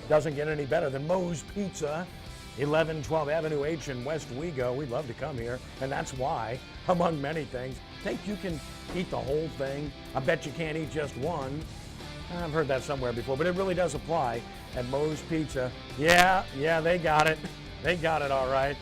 doesn't get any better than Moe's Pizza, 1112 Avenue H in West Wego. We'd love to come here, and that's why, among many things, think you can eat the whole thing? I bet you can't eat just one. I've heard that somewhere before, but it really does apply at Moe's Pizza. Yeah, they got it. They got it all right.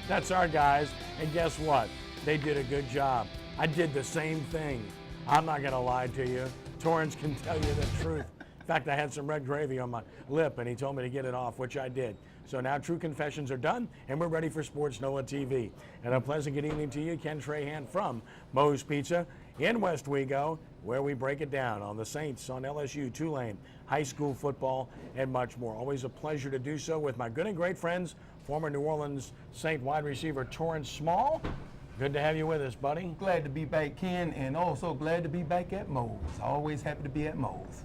That's our guys, and guess what? They did a good job. I did the same thing. I'm not gonna lie to you. Torrance can tell you the truth. In fact, I had some red gravy on my lip, and he told me to get it off, which I did. So now true confessions are done, and we're ready for sportsNOLAtv. And a pleasant good evening to you, Ken Trahan from Moe's Pizza in West Wego, where we break it down on the Saints, on LSU, Tulane, high school football, and much more. Always a pleasure to do so with my good and great friends, former New Orleans Saint wide receiver Torrance Small. Good to have you with us, buddy. Glad to be back, Ken, and also glad to be back at Moe's. Always happy to be at Moe's.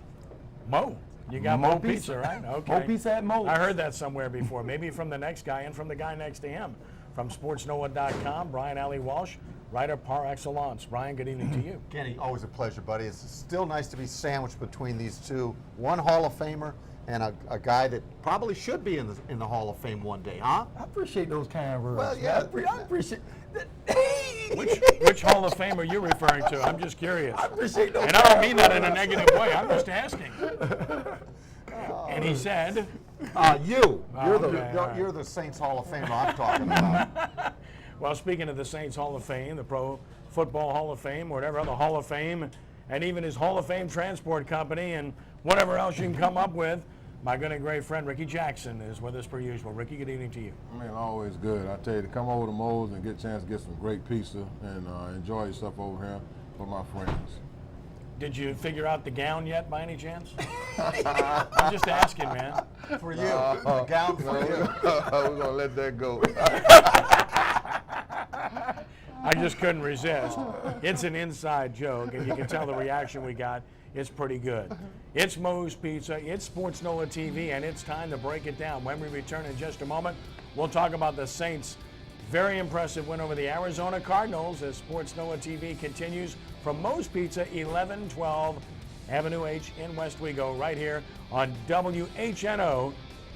Mo. You got Mo Pizza, right? Okay. Mo Pizza at Moe's. I heard that somewhere before. Maybe from the next guy and from the guy next to him. From sportsNOLA.com, Brian Alley Walsh, writer par excellence. Brian, good evening to you. Kenny, always a pleasure, buddy. It's still nice to be sandwiched between these two. One Hall of Famer and a guy that probably should be in the Hall of Fame one day, huh? I appreciate those kind words. Well, yeah. I appreciate that. Which Hall of Fame are you referring to? I'm just curious. I appreciate those. And I don't mean that in a negative way. I'm just asking. And he said, You're the Saints Hall of Famer I'm talking about. well, speaking of the Saints Hall of Fame, the Pro Football Hall of Fame, whatever other Hall of Fame, and even his Hall of Fame transport company and whatever else you can come up with, my good and great friend Ricky Jackson is with us per usual. Ricky, good evening to you. Man, always good. I tell you, to come over to Moe's and get a chance to get some great pizza and enjoy yourself over here with my friends. Did you figure out the gown yet, by any chance? I'm just asking, man. For you. The gown for you. We're going to let that go. I just couldn't resist. It's an inside joke, and you can tell the reaction we got is pretty good. It's Moe's Pizza, it's sportsNOLAtv, and it's time to break it down. When we return in just a moment, we'll talk about the Saints' very impressive win over the Arizona Cardinals as sportsNOLAtv continues from Moe's Pizza, 1112 Avenue H in West Wego, right here on WHNO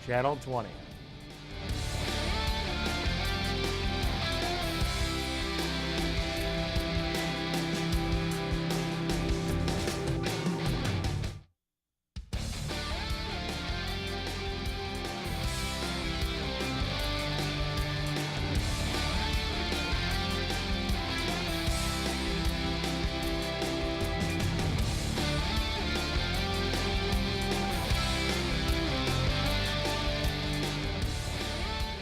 Channel 20.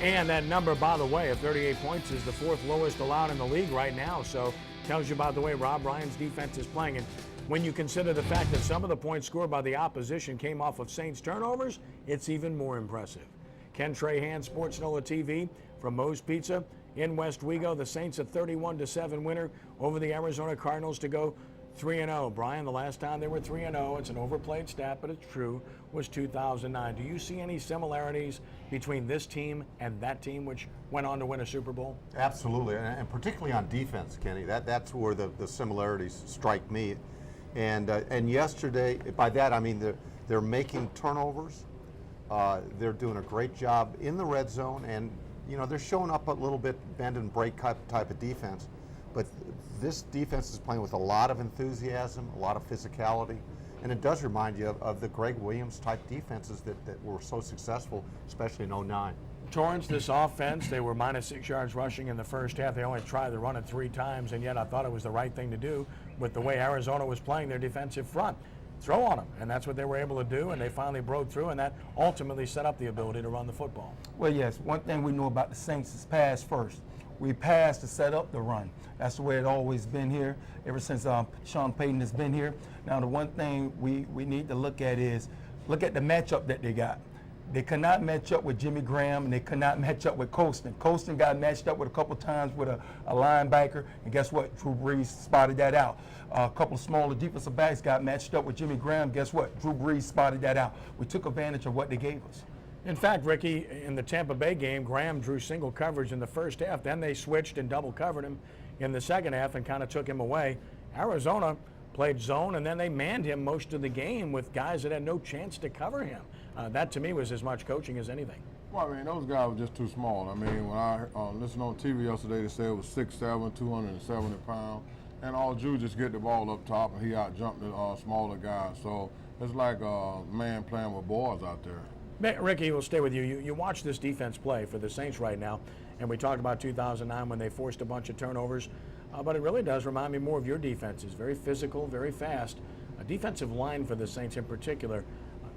And that number, by the way, of 38 points is the fourth lowest allowed in the league right now. So tells you about the way Rob Ryan's defense is playing. And when you consider the fact that some of the points scored by the opposition came off of Saints turnovers, it's even more impressive. Ken Trahan, sportsNOLAtv from Moe's Pizza in West Wego. The Saints a 31-7 winner over the Arizona Cardinals to go 3-0. Brian, the last time they were 3-0, it's an overplayed stat, but it's true, was 2009. Do you see any similarities between this team and that team, which went on to win a Super Bowl? Absolutely, and particularly on defense, Kenny. That's where the similarities strike me. And yesterday, by that I mean they're making turnovers. They're doing a great job in the red zone, and they're showing up a little bit bend and break type of defense. But this defense is playing with a lot of enthusiasm, a lot of physicality, and it does remind you of the Greg Williams type defenses that were so successful, especially in 2009. Torrance, this offense, they were -6 yards rushing in the first half. They only tried to run it 3 times, and yet I thought it was the right thing to do with the way Arizona was playing their defensive front. Throw on them, and that's what they were able to do, and they finally broke through, and that ultimately set up the ability to run the football. Well, yes, one thing we know about the Saints is pass first. We pass to set up the run. That's the way it's always been here, ever since Sean Payton has been here. Now, the one thing we need to look at is look at the matchup that they got. They could not match up with Jimmy Graham, and they could not match up with Colston. Colston got matched up with a couple times with a linebacker, and guess what? Drew Brees spotted that out. A couple of smaller defensive backs got matched up with Jimmy Graham. Guess what? Drew Brees spotted that out. We took advantage of what they gave us. In fact, Ricky, in the Tampa Bay game, Graham drew single coverage in the first half. Then they switched and double covered him in the second half and kind of took him away. Arizona played zone, and then they manned him most of the game with guys that had no chance to cover him. That to me was as much coaching as anything. Well, I mean, those guys were just too small. I mean, when I listened on TV yesterday, they said it was 6'7", 270 pounds. And all Drew just get the ball up top, and he out-jumped the smaller guys. So it's like a man playing with boys out there. Ricky, we'll stay with you. You watch this defense play for the Saints right now, and we talked about 2009 when they forced a bunch of turnovers, but it really does remind me more of your defenses. Very physical, very fast. A defensive line for the Saints in particular,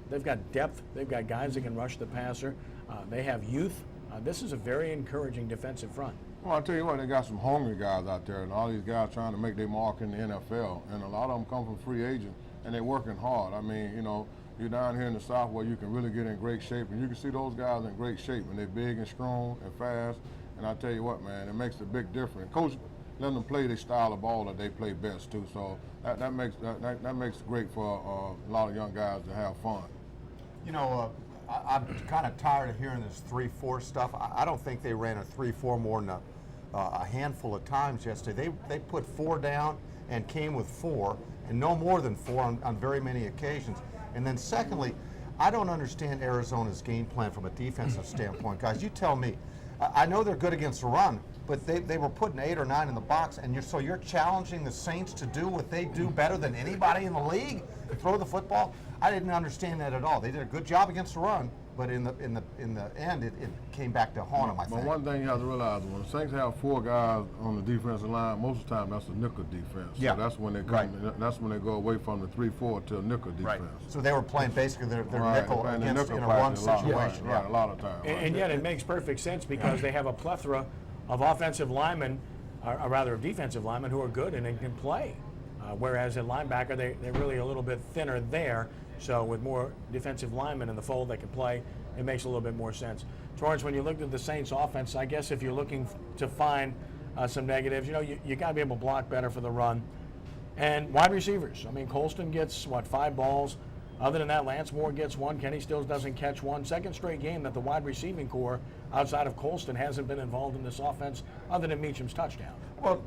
they've got depth. They've got guys that can rush the passer. They have youth. This is a very encouraging defensive front. Well, I tell you what, they got some hungry guys out there, and all these guys trying to make their mark in the NFL, and a lot of them come from free agents, and they're working hard. I mean, you know, you're down here in the South where you can really get in great shape, and you can see those guys in great shape, and they're big and strong and fast, and I tell you what, man, it makes a big difference. Coach letting them play their style of ball that they play best, too, so that makes it great for a lot of young guys to have fun. You know, I'm kind of tired of hearing this 3-4 stuff. I don't think they ran a 3-4 more than a handful of times yesterday. They put 4 down and came with 4, and no more than 4 on very many occasions. And then secondly, I don't understand Arizona's game plan from a defensive standpoint. Guys, you tell me. I know they're good against the run, but they were putting 8 or 9 in the box, and so you're challenging the Saints to do what they do better than anybody in the league, throw the football. I didn't understand that at all. They did a good job against the run, but in the end, it came back to haunt them, I think. But one thing you have to realize, when the Saints have 4 guys on the defensive line, most of the time that's a nickel defense. Yeah. So that's when they come. Right. That's when they go away from the 3-4 to a nickel defense. Right. So they were playing basically their Right, nickel and the against nickel in a run practice a lot, situation. Right, a lot of times. And yet it makes perfect sense because they have a plethora of offensive linemen, or rather of defensive linemen, who are good and can play. Whereas at linebacker, they're really a little bit thinner there. So with more defensive linemen in the fold that can play, it makes a little bit more sense. Torrance, when you looked at the Saints offense, I guess if you're looking to find some negatives, you know, you got to be able to block better for the run. And wide receivers. I mean, Colston gets, 5 balls. Other than that, Lance Moore gets 1. Kenny Stills doesn't catch 1. Second straight game that the wide receiving core outside of Colston hasn't been involved in this offense other than Meacham's touchdown. Well,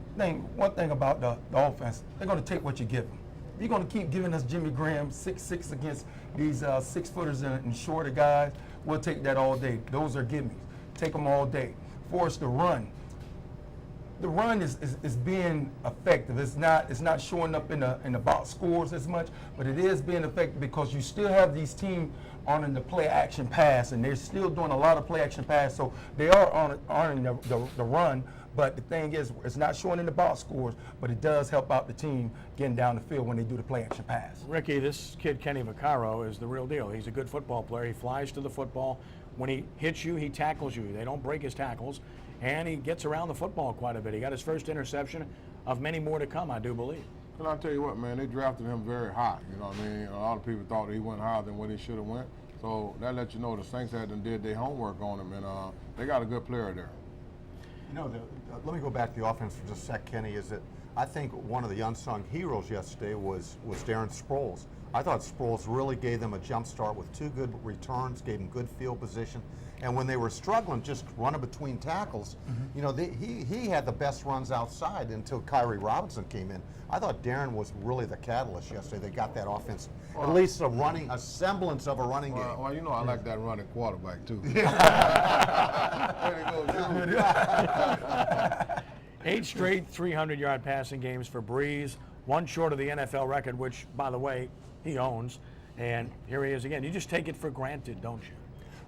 one thing about the offense, they're going to take what you give them. If you're going to keep giving us Jimmy Graham 6'6" against these 6-footers and shorter guys, we'll take that all day. Those are gimmies. Take them all day. For us to run. The run is being effective. It's not showing up in the box scores as much, but it is being effective because you still have these teams on the play action pass, and they're still doing a lot of play action pass. So they are honoring the run. But the thing is, it's not showing in the box scores, but it does help out the team getting down the field when they do the play action pass. Ricky, this kid Kenny Vaccaro is the real deal. He's a good football player. He flies to the football. When he hits you, he tackles you. They don't break his tackles. And he gets around the football quite a bit. He got his first interception of many more to come, I do believe. And I'll tell you what, man, they drafted him very high. You know what I mean? A lot of people thought he went higher than what he should have went. So that lets you know the Saints did their homework on him, and they got a good player there. You know, let me go back to the offense for just a sec, Kenny, is that I think one of the unsung heroes yesterday was Darren Sproles. I thought Sproles really gave them a jump start with 2 good returns, gave them good field position. And when they were struggling, just running between tackles, you know, he had the best runs outside until Kyrie Robinson came in. I thought Darren was really the catalyst yesterday. They got that offense, at least a semblance of a running game. Well, you know, I like that running quarterback, too. 8 straight 300-yard passing games for Breeze, 1 short of the NFL record, which, by the way, he owns. And here he is again. You just take it for granted, don't you?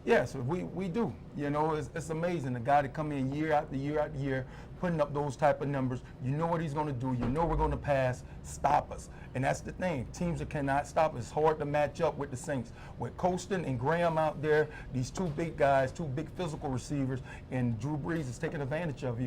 Yes, we do. You know, it's amazing. The guy that come in year after year after year, putting up those type of numbers. You know what he's going to do. You know we're going to pass, stop us. And that's the thing. Teams that cannot stop us, it's hard to match up with the Saints. With Colston and Graham out there, these 2 big guys, 2 big physical receivers, and Drew Brees is taking advantage of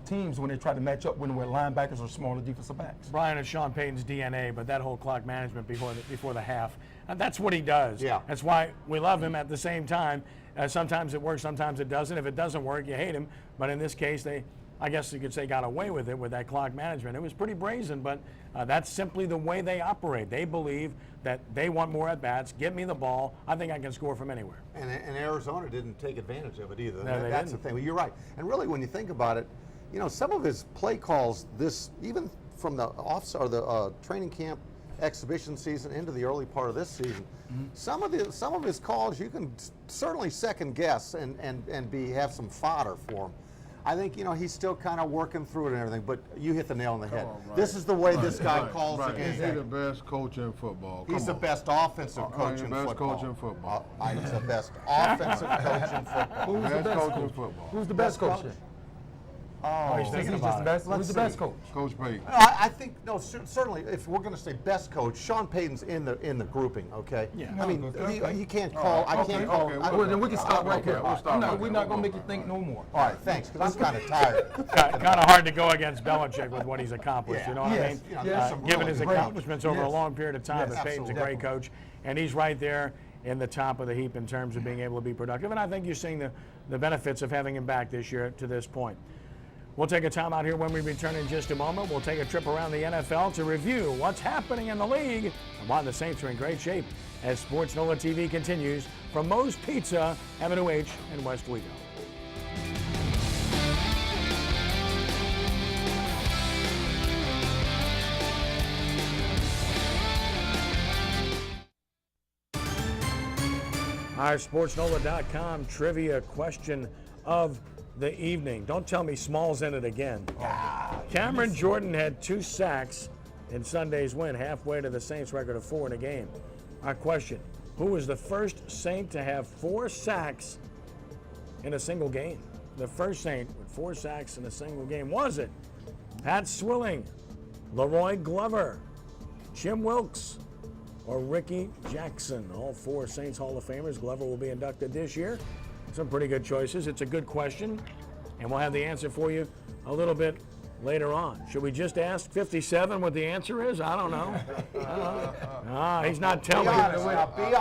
teams when they try to match up when we're linebackers or smaller defensive backs. Brian is Sean Payton's DNA, but that whole clock management before the half, that's what he does. Yeah. That's why we love him at the same time. Sometimes it works, sometimes it doesn't. If it doesn't work, you hate him. But in this case, they, I guess you could say, got away with it with that clock management. It was pretty brazen, but that's simply the way they operate. They believe that they want more at-bats. Give me the ball. I think I can score from anywhere. And Arizona didn't take advantage of it either. No, they That's didn't. the thing. Well, you're right. And really, when you think about it, you know, some of his play calls, even from the training camp exhibition season into the early part of this season. Some of his calls you can certainly second guess and have some fodder for him. I think he's still kind of working through it and everything, but you hit the nail on the head. on, Brian. This is the way this guy calls the He's game. the best coach in football. He's the Come on. best offensive coach in the best football. coach in football. He's the best offensive coach in football. Who's the Best best coach in coach? football. Who's the best coach? Oh, he's thinking about it. Who's the best coach? Coach Payton. I think certainly if we're going to say best coach, Sean Payton's in the grouping. Okay. Yeah. I mean, Okay. you can't call. I can't call. okay. Well, then we can stop right there. We'll stop right We're there. not going to make you think no more. All right, thanks, because I'm kind of tired. Kind of hard to go against Belichick with what he's accomplished. Yeah. You know what I Yes. mean? Yes. Given Really his great. accomplishments over a Yes. long period of time, Yes. but Payton's a Absolutely. great coach, and he's right there in the top of the heap in terms of being able to be productive. And I think you're seeing the benefits of having him back this year to this point. We'll take a time out here when we return in just a moment. We'll take a trip around the NFL to review what's happening in the league and why the Saints are in great shape as Sports NOLA TV continues from Moe's Pizza, Avenue H in West Wego. Our sportsNOLA.com trivia question of the evening. Don't tell me Small's in it again. Cameron Jordan had 2 sacks in Sunday's win, halfway to the Saints' record of 4 in a game. Our question, who was the first Saint to have 4 sacks in a single game? The first Saint with 4 sacks in a single game. Was it Pat Swilling, Leroy Glover, Jim Wilkes, or Ricky Jackson? All 4 Saints Hall of Famers. Glover will be inducted this year. Some pretty good choices. It's a good question, and we'll have the answer for you a little bit later on. Should we just ask 57 what the answer is? I don't know. He's not telling.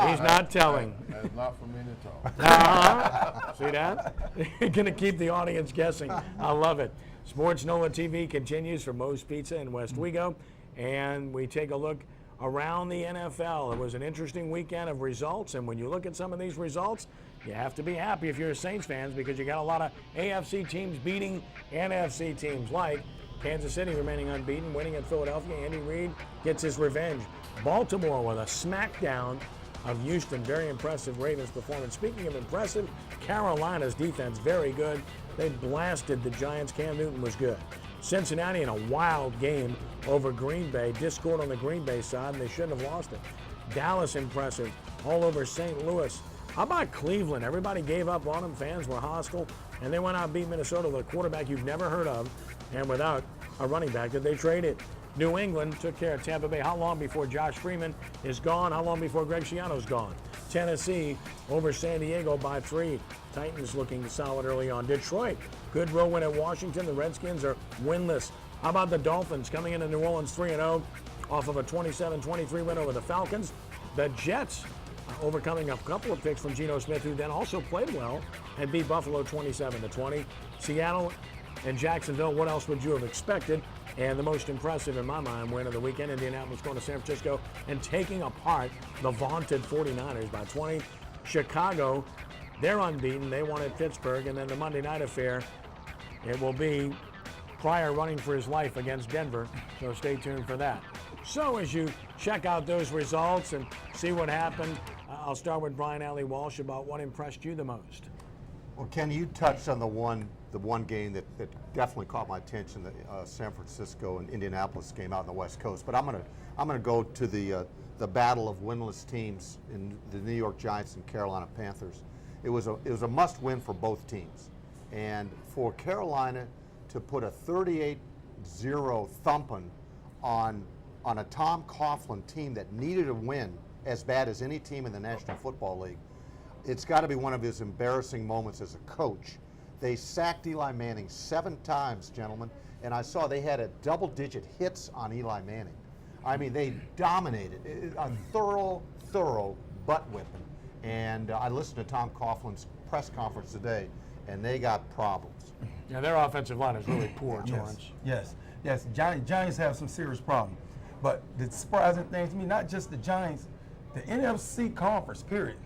He's not telling. That's not for me to talk. See that? Going to keep the audience guessing. I love it. Sports NOLA TV continues for Moe's Pizza in West Wego, and we take a look around the NFL. It was an interesting weekend of results, and when you look at some of these results, you have to be happy if you're a Saints fans because you got a lot of AFC teams beating NFC teams like Kansas City remaining unbeaten, winning at Philadelphia. Andy Reid gets his revenge. Baltimore with a smackdown of Houston. Very impressive Ravens performance. Speaking of impressive, Carolina's defense very good. They blasted the Giants. Cam Newton was good. Cincinnati in a wild game over Green Bay. Discord on the Green Bay side, and they shouldn't have lost it. Dallas impressive all over St. Louis. How about Cleveland? Everybody gave up on them. Fans were hostile, and they went out and beat Minnesota with a quarterback you've never heard of and without a running back that they traded. New England took care of Tampa Bay. How long before Josh Freeman is gone? How long before Greg Schiano's gone? Tennessee over San Diego by 3. Titans looking solid early on. Detroit, good road win at Washington. The Redskins are winless. How about the Dolphins coming into New Orleans 3-0 off of a 27-23 win over the Falcons? The Jets overcoming a couple of picks from Geno Smith, who then also played well and beat Buffalo 27-20. Seattle and Jacksonville, what else would you have expected? And the most impressive in my mind win of the weekend, Indianapolis going to San Francisco and taking apart the vaunted 49ers by 20. Chicago, they're unbeaten. They won at Pittsburgh. And then the Monday night affair, it will be Pryor running for his life against Denver. So stay tuned for that. So as you check out those results and see what happened, I'll start with Brian Alley Walsh about what impressed you the most. Well, Ken, you touched on the one game that definitely caught my attention, the San Francisco and Indianapolis game out on the West Coast. But I'm gonna go to the battle of winless teams in the New York Giants and Carolina Panthers. It was a must-win for both teams, and for Carolina to put a 38-0 thumping on a Tom Coughlin team that needed a win as bad as any team in the National Football League. It's got to be one of his embarrassing moments as a coach. They sacked Eli Manning 7 times, gentlemen, and I saw they had a double-digit hits on Eli Manning. I mean, they dominated. A thorough butt whipping. And I listened to Tom Coughlin's press conference today, and they got problems. Yeah, their offensive line is really poor, Torrance. Yes. Giants have some serious problems. But the surprising thing to me, not just the Giants, the NFC conference, period.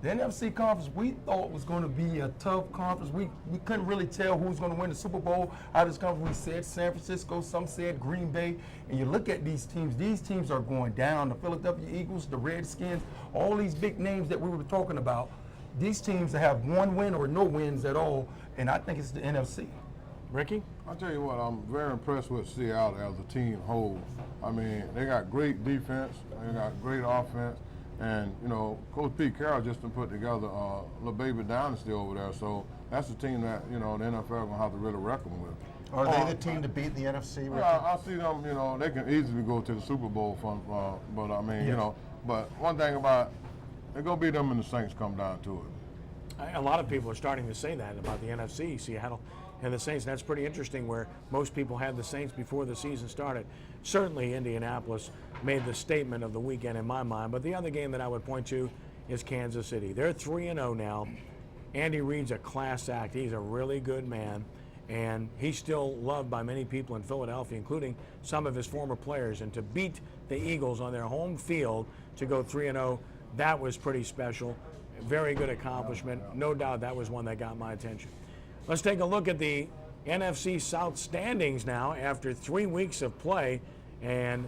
The NFC conference we thought was going to be a tough conference. We couldn't really tell who was going to win the Super Bowl out of this conference. We said San Francisco, some said Green Bay. And you look at these teams are going down. The Philadelphia Eagles, the Redskins, all these big names that we were talking about. These teams that have one win or no wins at all, and I think it's the NFC. Ricky? I'll tell you what, I'm very impressed with Seattle as a team whole. I mean, they got great defense, they got great offense, and, you know, Coach Pete Carroll just put together a little baby dynasty over there, so that's a team that, you know, the NFL is going to have to really reckon with. Are they the team to beat the NFC? Ricky? I see them, you know, they can easily go to the Super Bowl, but I mean, you know, but one thing about they're going to beat them when the Saints come down to it. A lot of people are starting to say that about the NFC, Seattle and the Saints. That's pretty interesting, where most people had the Saints before the season started. Certainly Indianapolis made the statement of the weekend in my mind, but the other game that I would point to is Kansas City. They're 3-0 now. Andy Reid's a class act. He's a really good man, and he's still loved by many people in Philadelphia, including some of his former players. And to beat the Eagles on their home field to go 3-0, that was pretty special. Very good accomplishment. No doubt that was one that got my attention. Let's take a look at the NFC South standings now after 3 weeks of play. And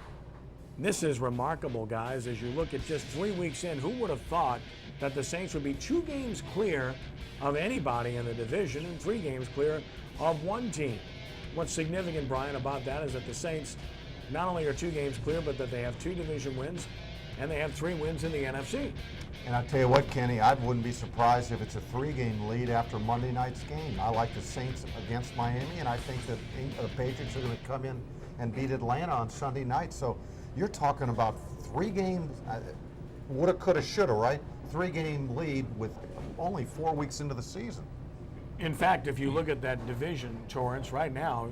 this is remarkable, guys. As you look at just 3 weeks in, who would have thought that the Saints would be 2 games clear of anybody in the division and 3 games clear of one team? What's significant, Brian, about that is that the Saints not only are 2 games clear, but that they have 2 division wins and they have 3 wins in the NFC. And I'll tell you what, Kenny, I wouldn't be surprised if it's a 3-game lead after Monday night's game. I like the Saints against Miami, and I think that the Patriots are going to come in and beat Atlanta on Sunday night. So you're talking about 3 games, woulda, coulda, shoulda, right? 3-game lead with only 4 weeks into the season. In fact, if you look at that division, Torrance, right now,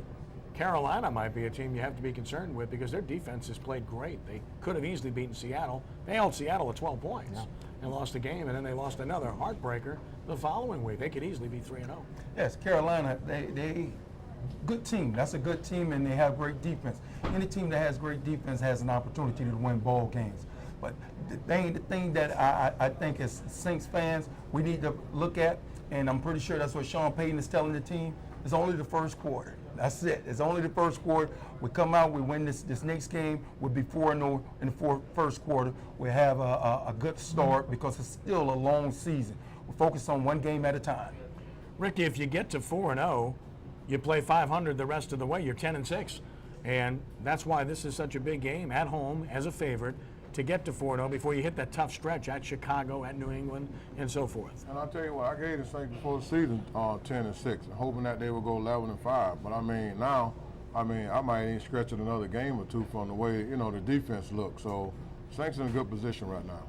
Carolina might be a team you have to be concerned with because their defense has played great. They could have easily beaten Seattle. They held Seattle at 12 points and lost a game, and then they lost another heartbreaker the following week. They could easily be 3-0. Yes, Carolina, they good team. That's a good team, and they have great defense. Any team that has great defense has an opportunity to win ball games. But the thing that I think as Saints fans we need to look at, and I'm pretty sure that's what Sean Payton is telling the team, is only the first quarter. That's it. It's only the first quarter. We come out, we win this next game. We'll be 4-0 in the first quarter. We have a good start because it's still a long season. We're focused on 1 game at a time. Ricky, if you get to 4-0, you play 500 the rest of the way. You're 10-6, and that's why this is such a big game at home as a favorite to get to 4-0 before you hit that tough stretch at Chicago, at New England, and so forth. And I'll tell you what, I gave the Saints before the season 10-6, hoping that they would go 11-5. But I mean, now, I might even stretch it another game or 2 from the way, you know, the defense looks. So Saints in a good position right now.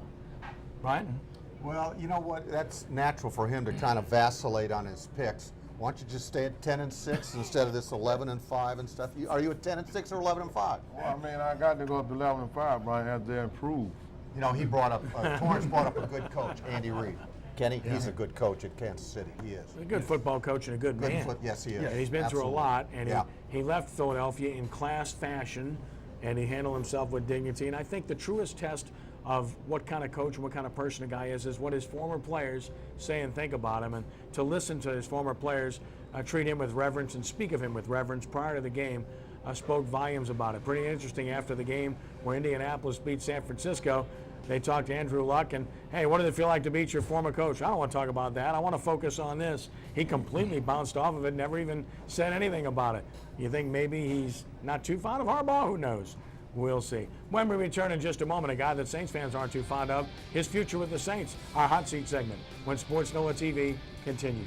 Brian? Well, you know what? That's natural for him to kind of vacillate on his picks. Why don't you just stay at 10-6 instead of this 11-5 and stuff? Are you at 10-6 or 11-5? Well, I mean, I got to go up to 11-5, Brian, as they improve. You know, he brought up, Torrance brought up a good coach, Andy Reid. Kenny, he's a good coach at Kansas City. He is. A good football coach and a good man. Yes, he is. And he's been through a Absolutely. lot, and Yeah. he left Philadelphia in class fashion, and he handled himself with dignity. And I think the truest test of what kind of coach and what kind of person a guy is what his former players say and think about him. And to listen to his former players treat him with reverence and speak of him with reverence prior to the game spoke volumes about it. Pretty interesting after the game where Indianapolis beat San Francisco. They talked to Andrew Luck and, hey, what did it feel like to beat your former coach? I don't want to talk about that. I want to focus on this. He completely bounced off of it, never even said anything about it. You think maybe he's not too fond of Harbaugh? Who knows? We'll see. When we return in just a moment, a guy that Saints fans aren't too fond of, his future with the Saints, our hot seat segment, when sportsNOLAtv continues.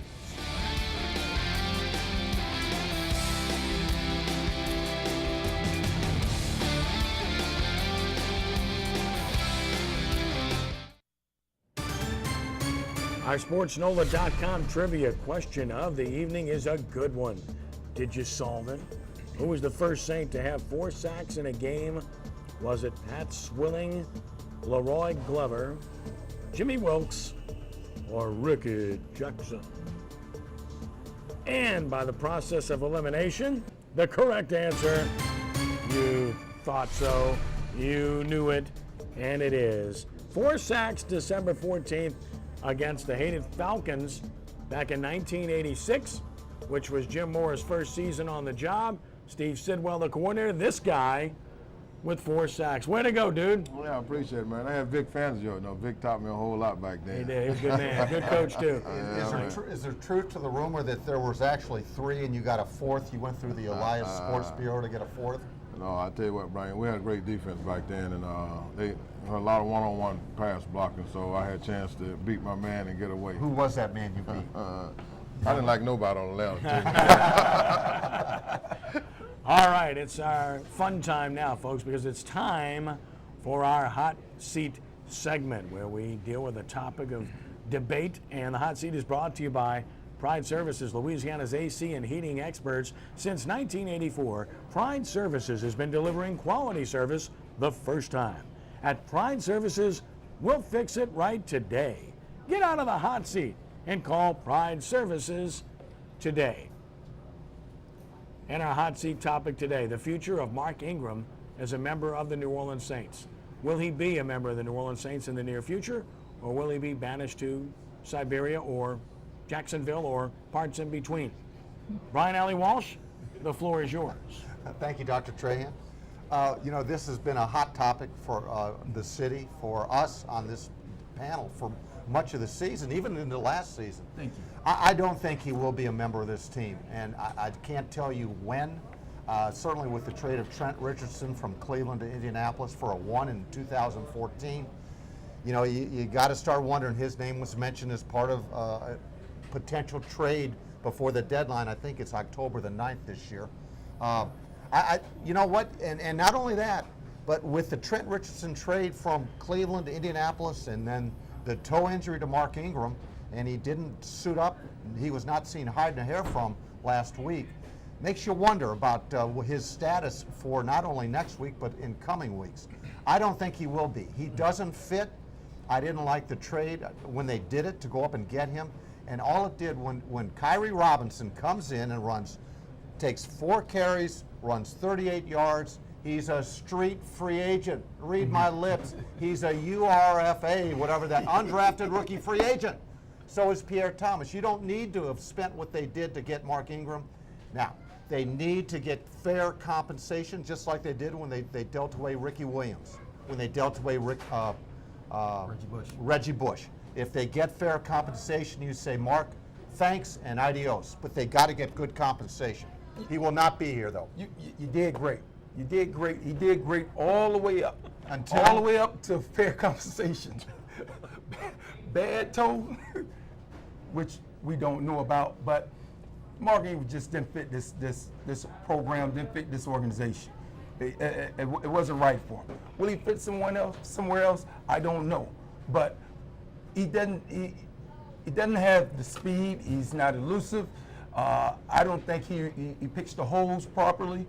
Our sportsNOLA.com trivia question of the evening is a good one. Did you solve it? Who was the first Saint to have 4 sacks in a game? Was it Pat Swilling, Leroy Glover, Jimmy Wilkes, or Ricky Jackson? And by the process of elimination, the correct answer, you thought so, you knew it, and it is 4 sacks December 14th, against the hated Falcons back in 1986, which was Jim Mora's first season on the job. Steve Sidwell, the coordinator. This guy with 4 sacks. Way to go, dude. Well, yeah, I appreciate it, man. I had Vic fans, you know. Vic taught me a whole lot back then. He did. He was a good man. Good coach, too. Is there truth to the rumor that there was actually 3 and you got a 4th? You went through the Elias Sports Bureau to get a 4th? No, I tell you what, Brian, we had a great defense back then, and they had a lot of one-on-one pass blocking, so I had a chance to beat my man and get away. Who was that man you beat? I didn't like nobody on the left. All right, it's our fun time now, folks, because it's time for our hot seat segment where we deal with a topic of debate, and the hot seat is brought to you by Pride Services, Louisiana's AC and heating experts. Since 1984, Pride Services has been delivering quality service the first time. At Pride Services, we'll fix it right today. Get out of the hot seat and call Pride Services today. And our hot seat topic today, the future of Mark Ingram as a member of the New Orleans Saints. Will he be a member of the New Orleans Saints in the near future, or will he be banished to Siberia or Jacksonville or parts in between? Brian Alley Walsh, the floor is yours. Thank you, Dr. Trahan. You know, this has been a hot topic for the city, for us on this panel for much of the season, even in the last season. Thank you. I don't think he will be a member of this team, and I can't tell you when. Certainly with the trade of Trent Richardson from Cleveland to Indianapolis for a 1 in 2014. You know, you got to start wondering. His name was mentioned as part of a potential trade before the deadline. I think it's October the 9th this year. You know what? And not only that, but with the Trent Richardson trade from Cleveland to Indianapolis, and then the toe injury to Mark Ingram, and he didn't suit up. He was not seen hiding a hair from last week. Makes you wonder about his status for not only next week, but in coming weeks. I don't think he will be. He doesn't fit. I didn't like the trade when they did it to go up and get him. And all it did when Kyrie Robinson comes in and takes 4 carries, runs 38 yards, he's a street free agent. Read my lips. He's a URFA, whatever that, undrafted rookie free agent. So is Pierre Thomas. You don't need to have spent what they did to get Mark Ingram. Now, they need to get fair compensation, just like they did when they dealt away Ricky Williams, when they dealt away Reggie Bush. If they get fair compensation, you say, Mark, thanks and adios. But they got to get good compensation. He will not be here, though. You did great. You did great. He did great all the way up. All the way up to fair compensation. Bad toe, which we don't know about, but Mark Ingram just didn't fit this program, didn't fit this organization. It wasn't right for him. Will he fit somewhere else? I don't know. But he doesn't have the speed. He's not elusive. I don't think he picks the holes properly.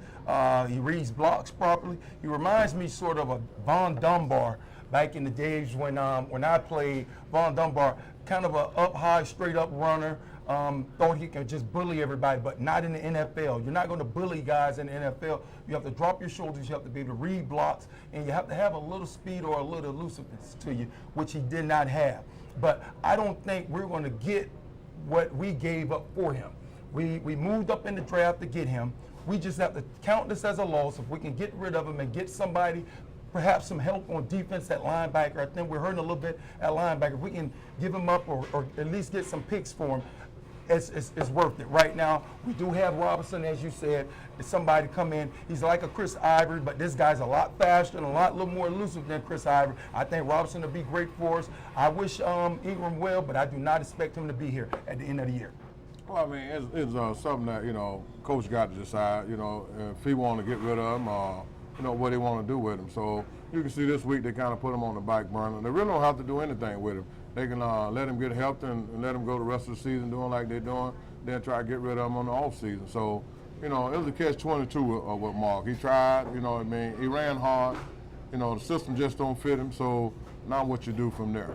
He reads blocks properly. He reminds me sort of a Von Dunbar back in the days when I played. Von Dunbar, kind of a up high, straight up runner. Thought he could just bully everybody, but not in the NFL. You're not going to bully guys in the NFL. You have to drop your shoulders. You have to be able to read blocks, and you have to have a little speed or a little elusiveness to you, which he did not have. But I don't think we're going to get what we gave up for him. We moved up in the draft to get him. We just have to count this as a loss. If we can get rid of him and get somebody, perhaps some help on defense at linebacker. I think we're hurting a little bit at linebacker. If we can give him up or at least get some picks for him, it's worth it. Right now, we do have Robinson, as you said, somebody come in. He's like a Chris Ivory, but this guy's a lot faster and a little more elusive than Chris Ivory. I think Robinson will be great for us. I wish Ingram well, but I do not expect him to be here at the end of the year. Well, I mean, it's something that, Coach got to decide, if he want to get rid of him, what they want to do with him. So you can see this week they kind of put him on the back burner. They really don't have to do anything with him. They can let him get healthy and let him go the rest of the season doing like they're doing, then try to get rid of him on the off season. So, it was a catch-22 with Mark. He tried, he ran hard. The system just don't fit him. So now what you do from there?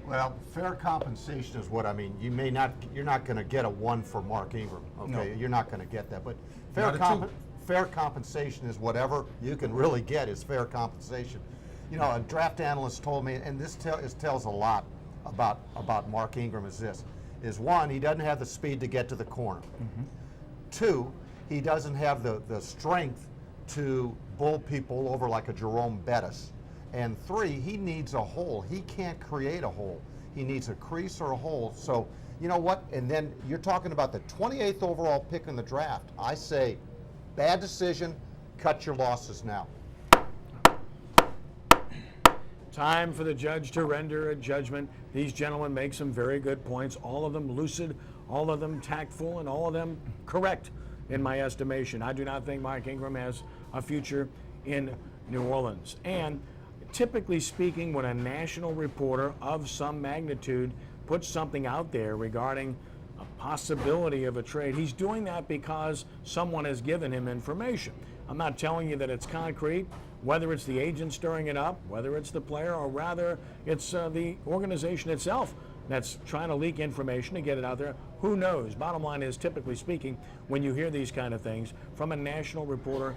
Well, fair compensation is what I mean. You're not going to get a 1 for Mark Ingram. Okay, no. You're not going to get that. But fair compensation is whatever you can really get is fair compensation. A draft analyst told me, and this tells a lot. about Mark Ingram is this: is one, he doesn't have the speed to get to the corner. Two, he doesn't have the strength to bull people over like a Jerome Bettis. And three, he needs a hole. He can't create a hole. He needs a crease or a hole. So, you know what? And then you're talking about the 28th overall pick in the draft. I say, bad decision, cut your losses now. Time for the judge to render a judgment. These gentlemen make some very good points, all of them lucid, all of them tactful, and all of them correct in my estimation. I do not think Mark Ingram has a future in New Orleans. And typically speaking, when a national reporter of some magnitude puts something out there regarding a possibility of a trade, he's doing that because someone has given him information. I'm not telling you that it's concrete, whether it's the agent stirring it up, whether it's the player, or rather it's the organization itself that's trying to leak information to get it out there. Who knows? Bottom line is, typically speaking, when you hear these kind of things from a national reporter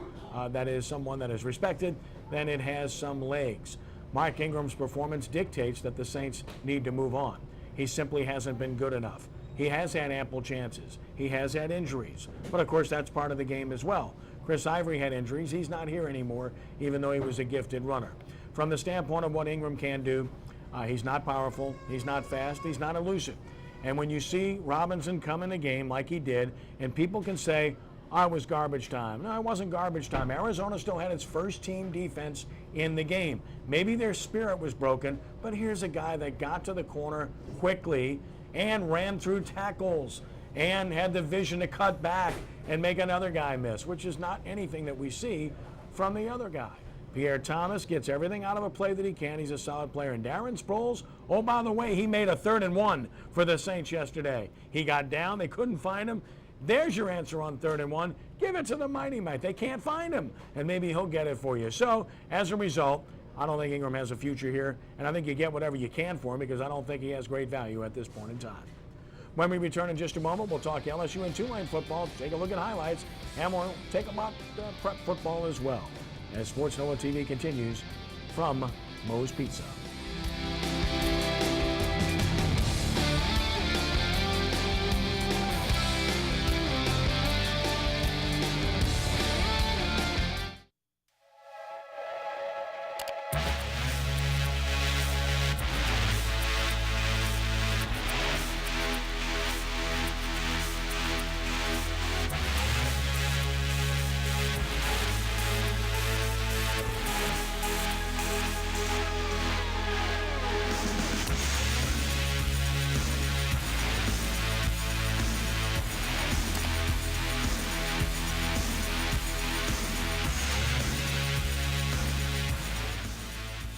that is someone that is respected, then it has some legs. Mark Ingram's performance dictates that the Saints need to move on. He simply hasn't been good enough. He has had ample chances. He has had injuries. But of course, that's part of the game as well. Chris Ivory had injuries. He's not here anymore, even though he was a gifted runner. From the standpoint of what Ingram can do, he's not powerful, he's not fast, he's not elusive. And when you see Robinson come in a game like he did, and people can say, it was garbage time. No, it wasn't garbage time. Arizona still had its first team defense in the game. Maybe their spirit was broken, but here's a guy that got to the corner quickly and ran through tackles and had the vision to cut back and make another guy miss, which is not anything that we see from the other guy. Pierre Thomas gets everything out of a play that he can. He's a solid player. And Darren Sproles, oh, by the way, he made a 3rd and 1 for the Saints yesterday. He got down. They couldn't find him. There's your answer on 3rd and 1. Give it to the Mighty Mite. They can't find him, and maybe he'll get it for you. So, as a result, I don't think Ingram has a future here, and I think you get whatever you can for him because I don't think he has great value at this point in time. When we return in just a moment, we'll talk LSU and Tulane football, take a look at highlights, and we'll take a look at prep football as well, as Sports NOLA TV continues from Moe's Pizza.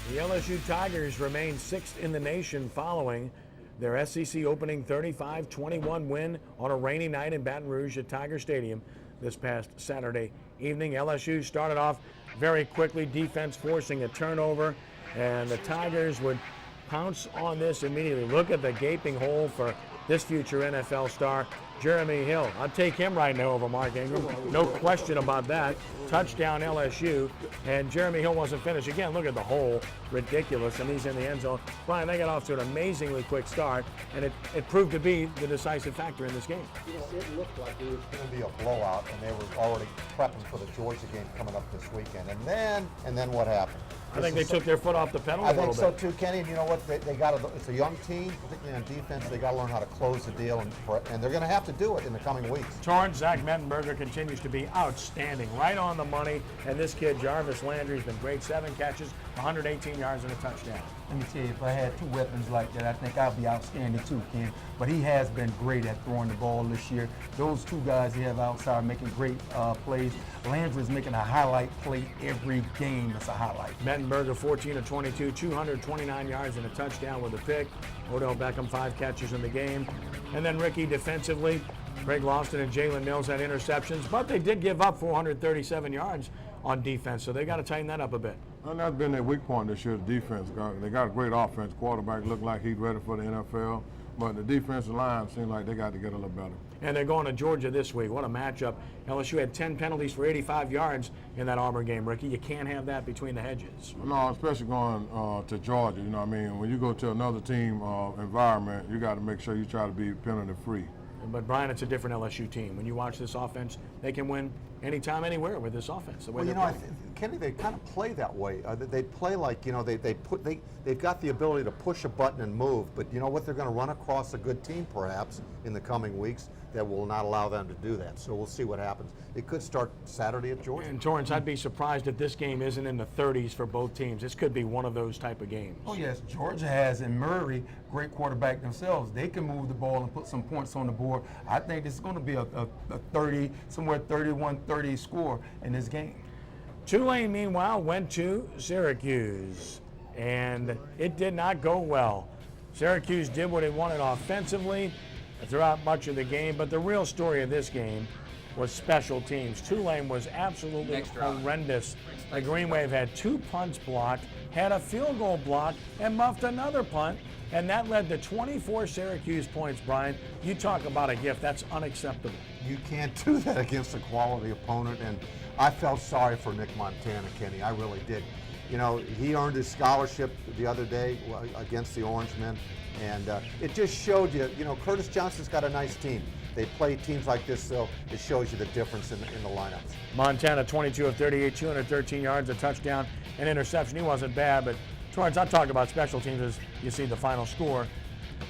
The LSU Tigers remain 6th in the nation following their SEC opening 35-21 win on a rainy night in Baton Rouge at Tiger Stadium this past Saturday evening. LSU started off very quickly, defense forcing a turnover, and the Tigers would pounce on this immediately. Look at the gaping hole for this future NFL star, Jeremy Hill. I'll take him right now over Mark Ingram. No question about that. Touchdown LSU, and Jeremy Hill wasn't finished. Again, look at the hole. Ridiculous, and he's in the end zone. Brian, they got off to an amazingly quick start, and it proved to be the decisive factor in this game. You know, it looked like it was going to be a blowout, and they were already prepping for the Georgia game coming up this weekend. And then what happened? I think they took their foot off the pedal a little bit. I think so too, Kenny. And you know what? They got it's a young team, particularly on defense. They got to learn how to close the deal, and they're going to have to do it in the coming weeks. Torrance, Zach Mettenberger continues to be outstanding, right on the money. And this kid, Jarvis Landry, has been great. 7 catches, 118 yards, and a touchdown. Let me tell you, if I had 2 weapons like that, I think I'd be outstanding too, Ken. But he has been great at throwing the ball this year. Those 2 guys he have outside making great plays. Landry's making a highlight play every game. It's a highlight. Mettenberger, 14 of 22, 229 yards and a touchdown with a pick. Odell Beckham, 5 catches in the game. And then Ricky defensively, Greg Lofton and Jalen Mills had interceptions, but they did give up 437 yards on defense, so they got to tighten that up a bit. And that's been their weak point this year, the defense. They got a great offense. Quarterback looked like he's ready for the NFL, but the defensive line seemed like they got to get a little better. and they're going to Georgia this week. What a matchup. LSU had 10 penalties for 85 yards in that Auburn game, Ricky. You can't have that between the hedges. No, especially going to Georgia. You know what I mean? When you go to another team environment, you got to make sure you try to be penalty-free. But, Brian, it's a different LSU team. When you watch this offense, they can win anytime, anywhere with this offense. The way Well, you know, Kenny, they kind of play that way. They play like, you know, they've got the ability to push a button and move, but you know what? They're going to run across a good team, perhaps, in the coming weeks that will not allow them to do that. So we'll see what happens. It could start Saturday at Georgia. And, Torrance, I'd be surprised if this game isn't in the 30s for both teams. This could be one of those type of games. Oh, yes. Georgia has, in Murray, great quarterback themselves. They can move the ball and put some points on the board. I think this is going to be a 30, somewhere 31-30 score in this game. Tulane, meanwhile, went to Syracuse, and it did not go well. Syracuse did what it wanted offensively throughout much of the game, but the real story of this game was special teams. Tulane was absolutely horrendous. The Green Wave had 2 punts blocked, had a field goal blocked, and muffed another punt, and that led to 24 Syracuse points, Brian. You talk about a gift. That's unacceptable. You can't do that against a quality opponent, and I felt sorry for Nick Montana, Kenny. I really did. You know, he earned his scholarship the other day against the Orangemen, and it just showed you, you know, Curtis Johnson's got a nice team. They play teams like this, so it shows you the difference in the lineups. Montana, 22 of 38, 213 yards, a touchdown, an interception. He wasn't bad, but Torrance, I'm talking about special teams as you see the final score.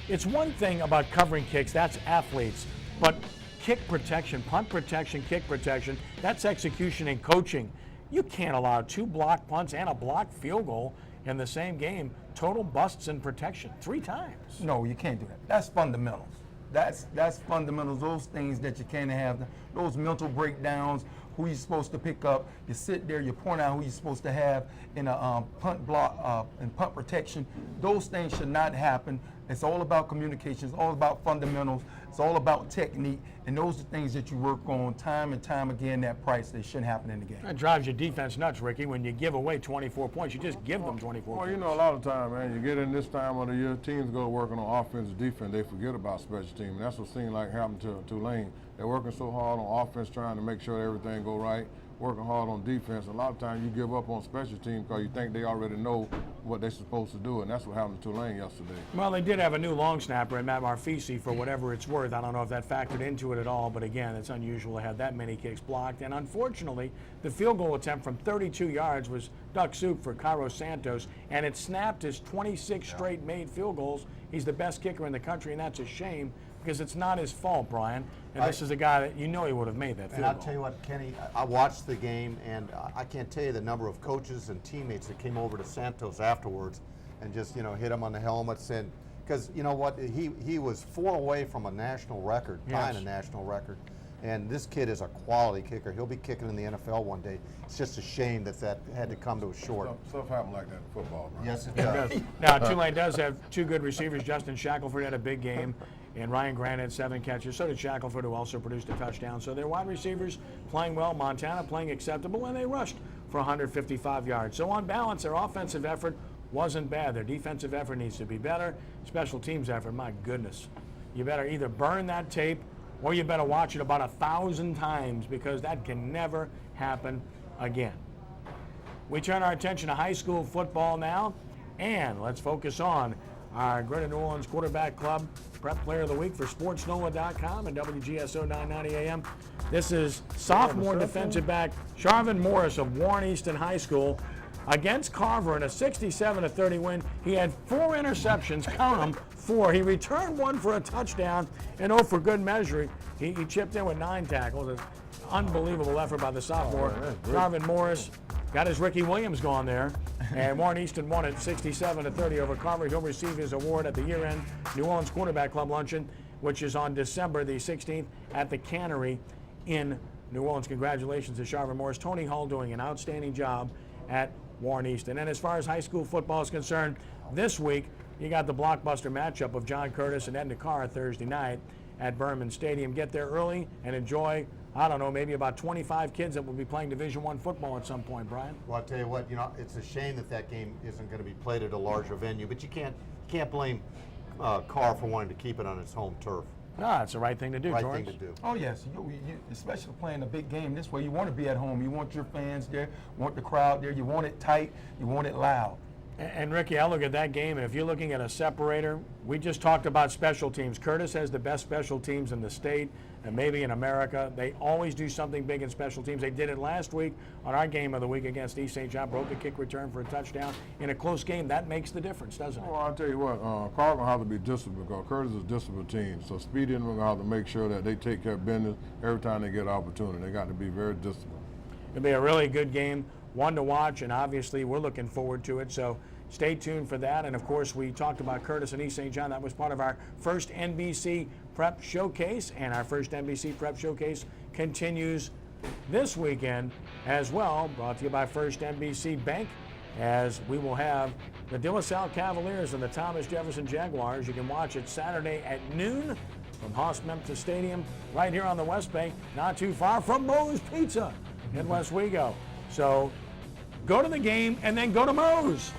It's one thing about covering kicks, that's athletes, but kick protection, punt protection, kick protection, that's execution and coaching. You can't allow 2 blocked punts and a blocked field goal in the same game. Total busts in protection 3 times. No, you can't do that. That's fundamentals. That's fundamentals, those things that you can't have, those mental breakdowns, who you're supposed to pick up. You sit there, you point out who you're supposed to have in a punt block and punt protection. Those things should not happen. It's all about communication. It's all about fundamentals. It's all about technique. And those are things that you work on time and time again, that price, they shouldn't happen in the game. That drives your defense nuts, Ricky. When you give away 24 points, you just give them 24 points. Well, you know, a lot of time, man, you get in this time of the year, teams go working on offense and defense. They forget about special teams. And that's what seemed like happened to Tulane. They're working so hard on offense, trying to make sure everything go right, working hard on defense. A lot of times you give up on special teams because you think they already know what they're supposed to do, and that's what happened to Tulane yesterday. Well, they did have a new long snapper in Matt Marfisi for whatever it's worth. I don't know if that factored into it at all, but again, it's unusual to have that many kicks blocked. And unfortunately, the field goal attempt from 32 yards was duck soup for Cairo Santos, and it snapped his 26 straight made field goals. He's the best kicker in the country, and that's a shame because it's not his fault, Brian. And this is a guy that you know he would have made that field goal. And I'll tell you what, Kenny, I watched the game, and I can't tell you the number of coaches and teammates that came over to Santos afterwards and just, you know, hit him on the helmets. And because, you know what, he was 4 away from a national record, tying a national record. And this kid is a quality kicker. He'll be kicking in the NFL one day. It's just a shame that had to come to a short. Stuff happen like that in football, bro. Yes, it does. Now, Tulane does have 2 good receivers. Justin Shackelford had a big game, and Ryan Grant had 7 catches. So did Shackelford, who also produced a touchdown. So their wide receivers playing well, Montana playing acceptable, and they rushed for 155 yards. So on balance, their offensive effort wasn't bad. Their defensive effort needs to be better. Special teams effort, my goodness. You better either burn that tape or you better watch it about 1,000 times because that can never happen again. We turn our attention to high school football now, and let's focus on our Greater New Orleans Quarterback Club Prep Player of the Week for sportsNOLA.com and WGSO 990 AM. This is sophomore defensive back Charvin Morris of Warren Easton High School against Carver in a 67-30 win. He had 4 interceptions, count them, 4. He returned 1 for a touchdown, and for good measure, he chipped in with 9 tackles. An unbelievable effort by the sophomore. Charvin Morris got his Ricky Williams going there, and Warren Easton won it 67-30 over Carver. He'll receive his award at the year-end New Orleans Quarterback Club Luncheon, which is on December the 16th at the Cannery in New Orleans. Congratulations to Charvin Morris. Tony Hull doing an outstanding job at Warren Easton. And as far as high school football is concerned, this week you got the blockbuster matchup of John Curtis and Edna Carr Thursday night at Berman Stadium. Get there early and enjoy, I don't know, maybe about 25 kids that will be playing Division I football at some point, Brian. Well, I'll tell you what, you know, it's a shame that game isn't going to be played at a larger venue, but you can't blame Carr for wanting to keep it on its home turf. No, it's the right thing to do, Right Torrance. thing to do. Oh yes, especially playing a big game this way, you want to be at home. You want your fans there, you want the crowd there, you want it tight, you want it loud. And Ricky, I look at that game, and if you're looking at a separator, we just talked about special teams. Curtis has the best special teams in the state and maybe in America. They always do something big in special teams. They did it last week on our game of the week against East St. John, broke a kick return for a touchdown. In a close game, that makes the difference, doesn't it? Well, I'll tell you what, Carl gonna have to be disciplined because Curtis is a disciplined team. So Speedy and them gonna have to make sure that they take care of business every time they get an opportunity. They got to be very disciplined. It'll be a really good game, one to watch, and obviously we're looking forward to it. So stay tuned for that. And of course, we talked about Curtis and East St. John. That was part of our first NBC Prep Showcase, and our first NBC Prep Showcase continues this weekend as well. Brought to you by First NBC Bank, as we will have the De La Salle Cavaliers and the Thomas Jefferson Jaguars. You can watch it Saturday at noon from Haas Memphis Stadium, right here on the West Bank, not too far from Moe's Pizza in West Wego. So go to the game and then go to Moe's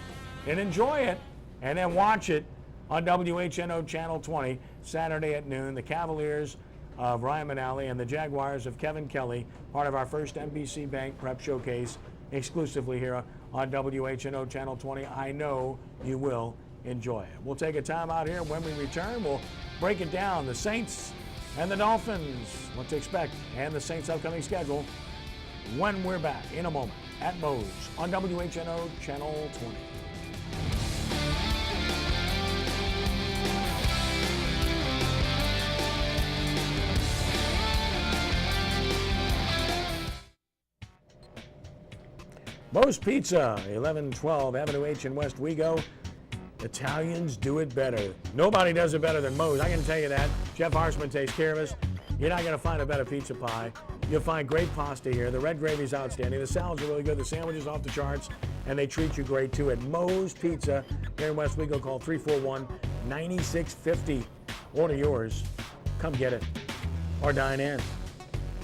and enjoy it, and then watch it on WHNO Channel 20 Saturday at noon. The Cavaliers of Ryan Manali and the Jaguars of Kevin Kelly, part of our first NBC Bank Prep Showcase, exclusively here on WHNO Channel 20. I know you will enjoy it. We'll take a time out here. When we return, we'll break it down. The Saints and the Dolphins, what to expect, and the Saints' upcoming schedule when we're back in a moment at Moe's on WHNO Channel 20. Moe's Pizza, 1112 Avenue H in West Wego. Italians do it better. Nobody does it better than Moe's. I can tell you that. Jeff Harsman takes care of us. You're not going to find a better pizza pie. You'll find great pasta here. The red gravy's outstanding. The salads are really good. The sandwiches off the charts. And they treat you great, too, at Moe's Pizza here in West Wego. Call 341-9650. Order yours. Come get it. Or dine in.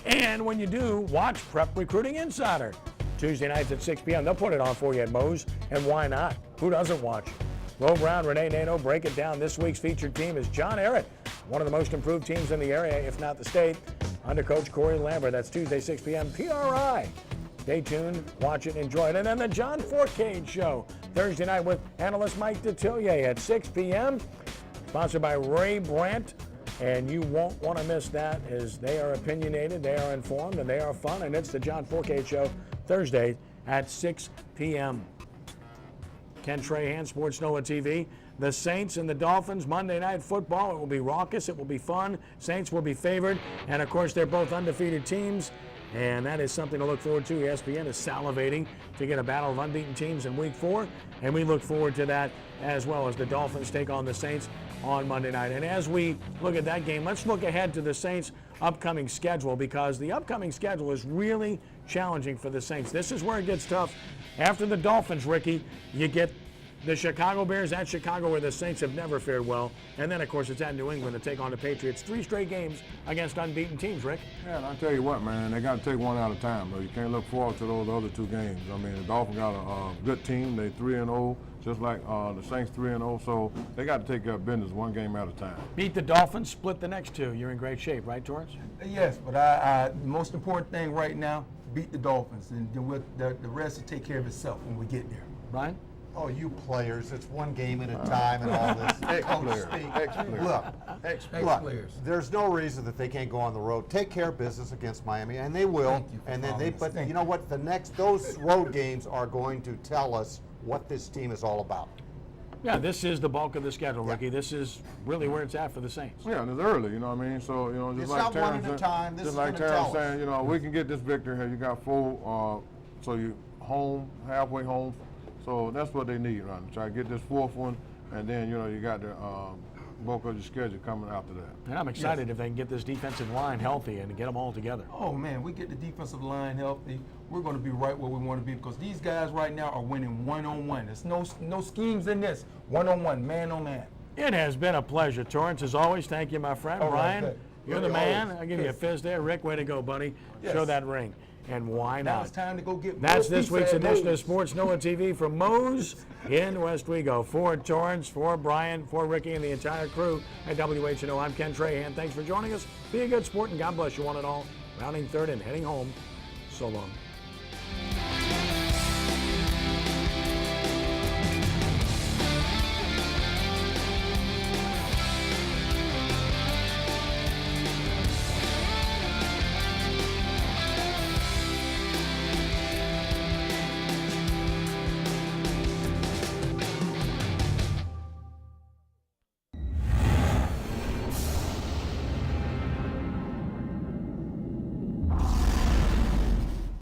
And when you do, watch Prep Recruiting Insider. Tuesday nights at 6 p.m. They'll put it on for you at Moe's, and why not? Who doesn't watch? Ro Brown, Renee Nato break it down. This week's featured team is John Ehret, one of the most improved teams in the area, if not the state, under Coach Corey Lambert. That's Tuesday, 6 p.m. PRI. Stay tuned, watch it, enjoy it. And then the John Forcade Show, Thursday night with analyst Mike Detillier at 6 p.m., sponsored by Ray Brandt. And you won't want to miss that, as they are opinionated, they are informed, and they are fun. And it's the John Forcade Show, Thursday at 6 p.m. Ken Trahan, sportsNOLAtv. The Saints and the Dolphins, Monday Night Football. It will be raucous. It will be fun. Saints will be favored. And, of course, they're both undefeated teams. And that is something to look forward to. ESPN is salivating to get a battle of unbeaten teams in Week 4. And we look forward to that, as well as the Dolphins take on the Saints on Monday night. And as we look at that game, let's look ahead to the Saints' upcoming schedule, because the upcoming schedule is really challenging for the Saints. This is where it gets tough. After the Dolphins, Ricky, you get the Chicago Bears at Chicago, where the Saints have never fared well. And then, of course, it's at New England to take on the Patriots. 3 straight games against unbeaten teams, Rick. Yeah, and I tell you what, man, they got to take one at a time, though. You can't look forward to those other 2 games. I mean, the Dolphins got a good team. They 3-0, just like the Saints 3-0. So they got to take care of business one game at a time. Beat the Dolphins, split the next 2. You're in great shape, right, Torrance? Yes, but the most important thing right now, beat the Dolphins, and then the rest will take care of itself when we get there. Brian? Oh, you players, it's one game at a time and all this. Ex-players. Look, Ex-players. there's no reason that they can't go on the road. Take care of business against Miami, and they will. Thank you for And then following us. but Thank you know what? Those road games are going to tell us what this team is all about. Yeah, this is the bulk of the schedule, Ricky. This is really where it's at for the Saints. Yeah, and it's early, you know what I mean? So, you know, just It's like not one Terrence at a said- time. This just is like gonna Terrence tell us. saying, you know, we can get this victory here. You got 4, so you home, halfway home. So that's what they need, right? Try to get this 4th one, and then, you know, you got the bulk of your schedule coming after that. And I'm excited if they can get this defensive line healthy and get them all together. Oh man, we get the defensive line healthy, we're going to be right where we want to be, because these guys right now are winning one-on-one. There's no schemes in this. One-on-one, man-on-man. It has been a pleasure, Torrance, as always. Thank you, my friend. All right, Brian, good. You're the man. I'll give you a fist there. Rick, way to go, buddy. Yes. Show that ring. And why Now not? it's time to go get That's more this pizza week's at edition of Moe's. Sports NOLA TV from Moe's in West Wego. For Torrance, for Brian, for Ricky, and the entire crew at WHNO, I'm Ken Trahan. Thanks for joining us. Be a good sport, and God bless you one and all. Rounding third and heading home. So long.